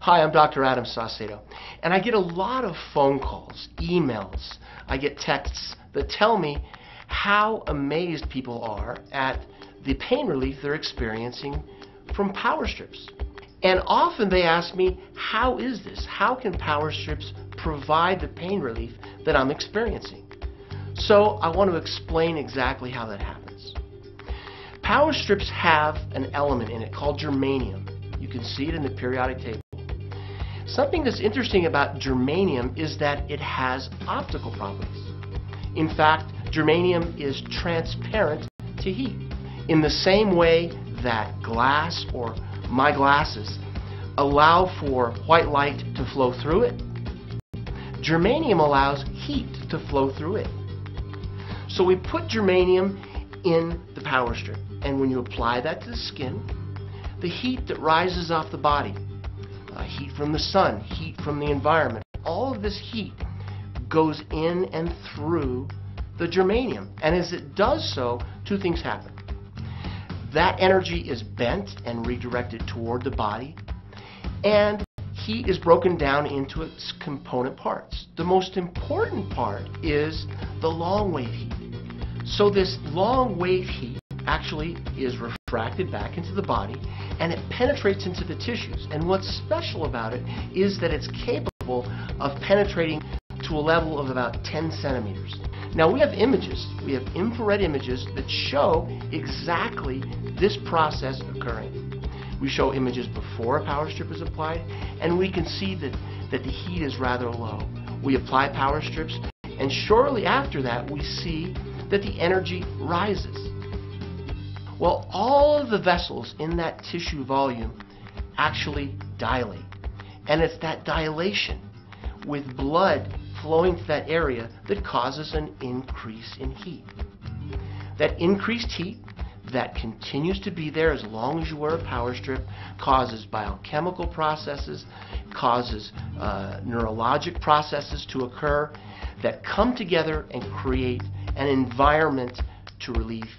Hi, I'm Dr. Adam Saucedo, and I get a lot of phone calls, emails, I get texts that tell me how amazed people are at the pain relief they're experiencing from power strips. And often they ask me, how is this? How can power strips provide the pain relief that I'm experiencing? So I want to explain exactly how that happens. Power strips have an element in it called germanium. You can see it in the periodic table. Something that's interesting about germanium is that it has optical properties. In fact, germanium is transparent to heat. In the same way that glass or my glasses allow for white light to flow through it, germanium allows heat to flow through it. So we put germanium in the power strip, and when you apply that to the skin, the heat that rises off the body, heat from the sun, heat from the environment, all of this heat goes in and through the germanium. And as it does so, two things happen. That energy is bent and redirected toward the body, and heat is broken down into its component parts. The most important part is the long wave heat. So this long wave heat actually is refracted back into the body, and it penetrates into the tissues. And what's special about it is that it's capable of penetrating to a level of about 10 centimeters. Now we have images, we have infrared images that show exactly this process occurring. We show images before a power strip is applied, and we can see that the heat is rather low. We apply power strips, and shortly after that we see that the energy rises. Well, all of the vessels in that tissue volume actually dilate. And it's that dilation with blood flowing to that area that causes an increase in heat. That increased heat that continues to be there as long as you wear a power strip causes biochemical processes, causes neurologic processes to occur that come together and create an environment to relieve